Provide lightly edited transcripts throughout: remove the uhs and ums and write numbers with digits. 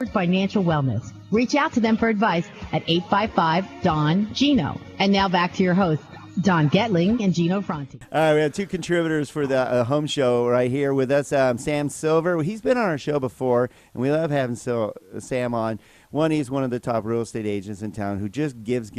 Financial wellness. Reach out to them for advice at 855-DON-GINO. And now back to your hosts, Don Getling and Gino Franti. We have two contributors for the home show right here with us. Sam Silver. He's been on our show before, and we love having Sam on. He's one of the top real estate agents in town who just gives,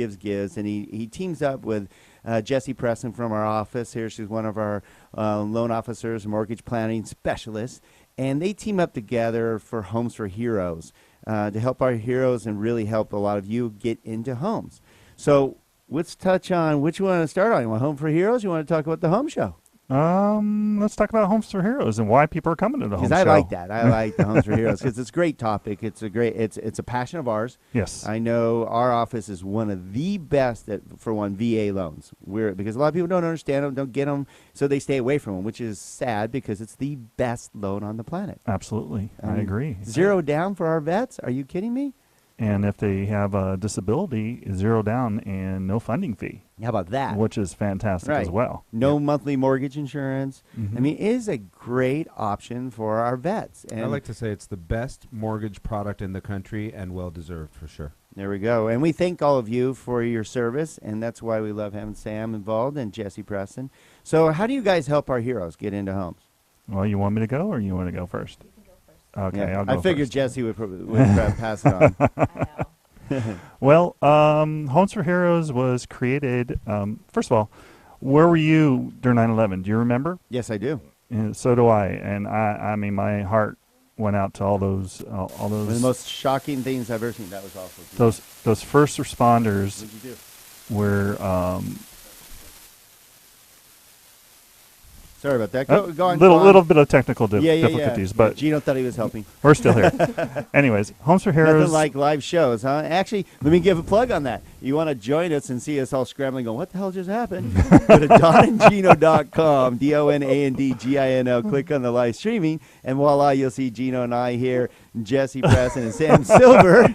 and he teams up with Jessi Presten from our office here. She's one of our loan officers, mortgage planning specialists, and they team up together for Homes for Heroes to help our heroes and really help a lot of you get into homes. So let's touch on which one to start on. You want Home for Heroes? You want to talk about the home show? Let's talk about Homes for Heroes and why people are coming to the home show. Because I like that. I like the Homes for Heroes because it's a great topic. It's a passion of ours. Yes. I know our office is one of the best at, for VA loans. Because a lot of people don't understand them, don't get them, so they stay away from them, which is sad because it's the best loan on the planet. Absolutely. I agree. Zero down for our vets? Are you kidding me? And if they have a disability, zero down and no funding fee. How about that? Which is fantastic as well. No monthly mortgage insurance. Mm-hmm. I mean, it is a great option for our vets. And I like to say it's the best mortgage product in the country and well-deserved for sure. There we go. And we thank all of you for your service, and that's why we love having Sam involved and Jessi Presten. So how do you guys help our heroes get into homes? Well, you want me to go or you want to go first? Okay, yeah, I'll go I figured first. Jessi would pass it on. Well, Homes for Heroes was created, first of all, where were you during 9/11? Do you remember? Yes, I do. And so do I. And I mean, my heart went out to all those. One of the most shocking things I've ever seen. That was awful. Those first responders What did you do? were Sorry about that. Go on. little bit of technical difficulties, but Gino thought he was helping. we're still here. Anyways, Homes for Heroes. Nothing like live shows, huh? Actually, let me give a plug on that. You want to join us and see us all scrambling going, what the hell just happened? Go to donandgino.com, DONANDGINO. Click on the live streaming, and voila, you'll see Gino and I here, Jessi Presten and Sam Silver,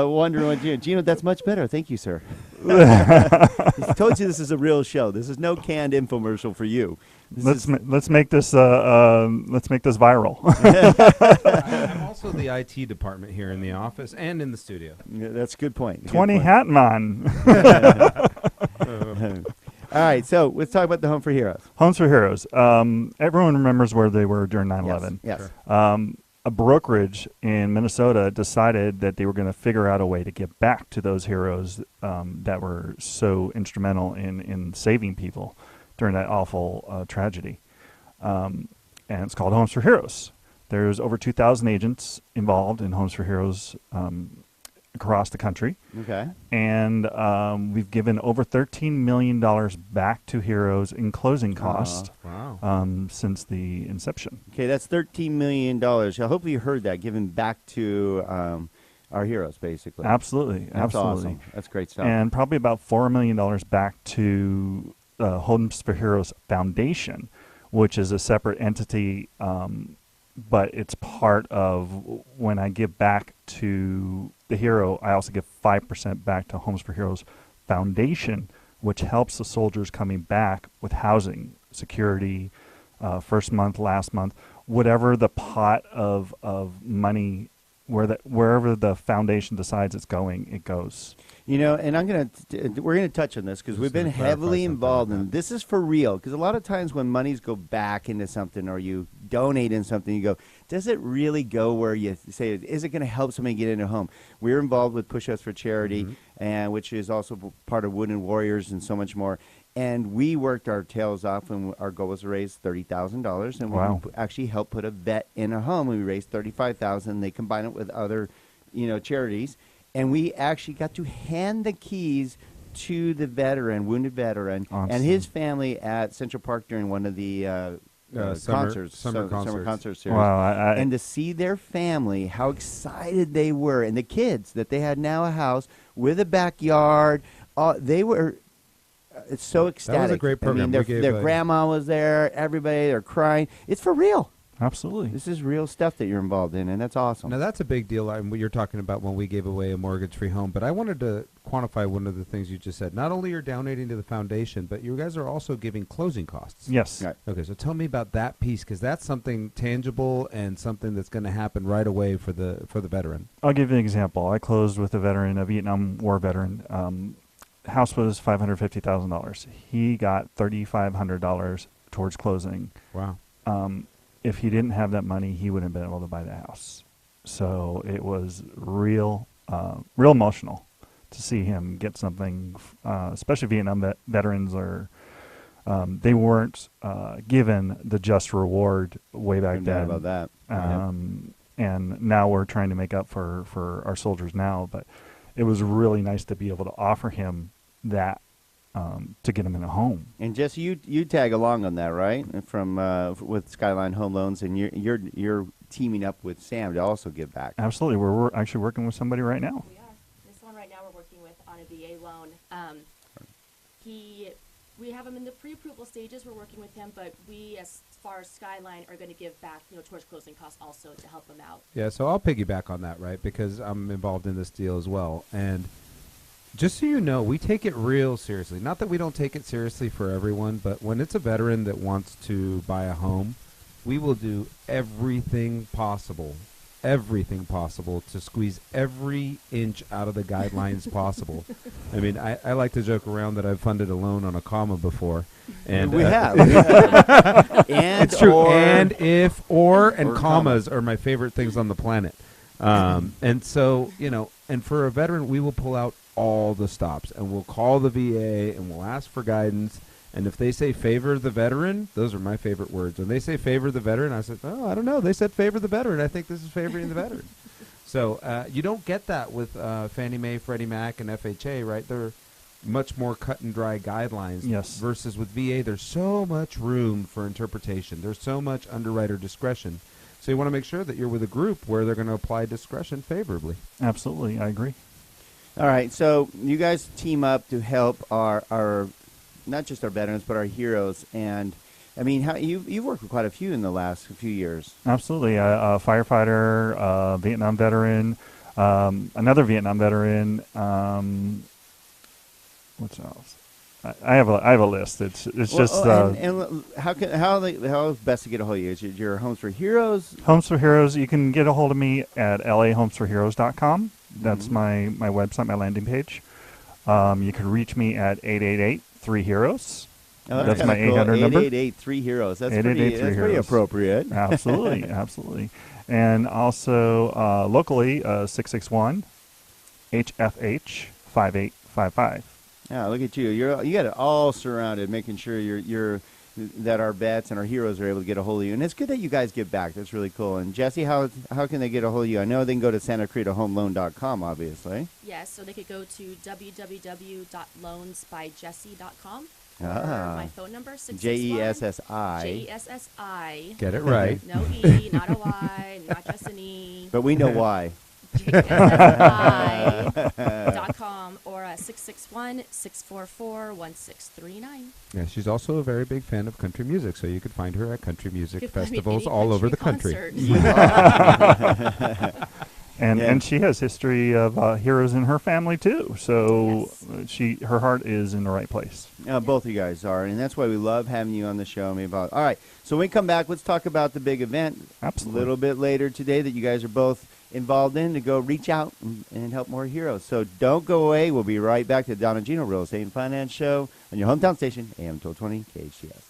wondering what Gino, that's much better. Thank you, sir. I told you this is a real show. This is no canned infomercial for you. Let's make this viral. I'm also the IT department here in the office and in the studio. Yeah, that's a good point. 20 Hatton on. All right, so let's talk about the Home for Heroes. Homes for Heroes. Everyone remembers where they were during 9/11. Yes. Sure. A brokerage in Minnesota decided that they were going to figure out a way to get back to those heroes that were so instrumental in saving people during that awful tragedy. And it's called Homes for Heroes. There's over 2,000 agents involved in Homes for Heroes across the country. Okay. And we've given over $13 million back to heroes in closing costs since the inception. Okay, that's $13 million. Hopefully you heard that, given back to our heroes, basically. Absolutely. That's absolutely. awesome. That's great stuff. And probably about $4 million back to Homes for Heroes Foundation, which is a separate entity, but it's part of when I give back to the hero, I also give 5% back to Homes for Heroes Foundation, which helps the soldiers coming back with housing, security, first month, last month, whatever the pot of money, wherever the foundation decides it's going, it goes. You know, and we're gonna touch on this because we've been heavily involved in this. Is for real, because a lot of times when monies go back into something or you donate in something, you go, does it really go where you say, is it going to help somebody get into a home? We're involved with Push Us for Charity, and which is also part of Wounded Warriors and so much more. And we worked our tails off, and our goal was to raise $30,000, and we actually helped put a vet in a home. We raised $35,000. They combine it with other, charities. And we actually got to hand the keys to the wounded veteran, and his family at Central Park during one of the summer concerts series. Wow, and to see their family, how excited they were, and the kids that they had now a house with a backyard, they were so ecstatic. That was a great program. I mean, their grandma was there, everybody, they're crying. It's for real. Absolutely. This is real stuff that you're involved in, and that's awesome. Now, that's a big deal. You're talking about when we gave away a mortgage-free home, but I wanted to quantify one of the things you just said. Not only you're donating to the foundation, but you guys are also giving closing costs. Yes. Right. Okay, so tell me about that piece, because that's something tangible and something that's going to happen right away for the veteran. I'll give you an example. I closed with a veteran, a Vietnam War veteran. House was $550,000. He got $3,500 towards closing. Wow. If he didn't have that money, he wouldn't have been able to buy the house. So it was real emotional to see him get something, especially Vietnam veterans are, they weren't given the just reward way back No then. doubt about that. And now we're trying to make up for our soldiers now. But it was really nice to be able to offer him that to get him in a home. And Jesse, you tag along on that, right? From with Skyline Home Loans, and you're teaming up with Sam to also give back. Absolutely. We're actually working with somebody right now. We are. This one right now we're working with on a VA loan. We have him in the pre-approval stages. We're working with him, but we, as far as Skyline, are going to give back, towards closing costs also to help him out. Yeah, so I'll piggyback on that, right, because I'm involved in this deal as well. And just so you know, we take it real seriously. Not that we don't take it seriously for everyone, but when it's a veteran that wants to buy a home, we will do everything possible to squeeze every inch out of the guidelines possible. I mean, I like to joke around that I've funded a loan on a comma before. And we have. And it's true. or, and if, or, and or commas are my favorite things on the planet. And so, and for a veteran, we will pull out all the stops, and we'll call the VA, and we'll ask for guidance. And if they say favor the veteran, those are my favorite words. When they say favor the veteran, I said, oh, I don't know. They said favor the veteran. I think this is favoring the veteran. So you don't get that with Fannie Mae, Freddie Mac, and FHA, right? They're much more cut and dry guidelines. Yes. Versus with VA, there's so much room for interpretation. There's so much underwriter discretion. So you want to make sure that you're with a group where they're going to apply discretion favorably. Absolutely. I agree. All right, so you guys team up to help our not just our veterans, but our heroes. And, I mean, you've worked with quite a few in the last few years. Absolutely. A firefighter, a Vietnam veteran, another Vietnam veteran. What's else? I have a list. It's just and how best to get a hold of you? Is it your Homes for Heroes? Homes for Heroes. You can get a hold of me at lahomesforheroes.com. That's my website, my landing page. You can reach me at 888-3-HEROES. Oh, that's my 800 cool. number. 888-3-HEROES. That's pretty appropriate. Absolutely, absolutely. And also locally, 661-HFH-5855. Yeah, look at you. You got it all surrounded, making sure you're that our vets and our heroes are able to get a hold of you. And it's good that you guys give back. That's really cool. And Jesse, how can they get a hold of you? I know they can go to SantaCretaHomeLoan.com, obviously. Yes, so they could go to www.loansbyjessi.com. Ah. Or my phone number, 661 Jessi. Jessi. Get it right. No E, not a Y, not just an E. But we know why. JSSI.com or 661-644-1639. Yeah, she's also a very big fan of country music, so you could find her at country music You could find me at festivals any all over the country. And she has history of heroes in her family too. So her heart is in the right place. Both of you guys are, and that's why we love having you on the show. All right, so when we come back, let's talk about the big event Absolutely. a little bit later today that you guys are both involved in to go reach out and help more heroes. So don't go away. We'll be right back to the Don and Gino Real Estate and Finance Show on your hometown station, AM 1220 KHTS.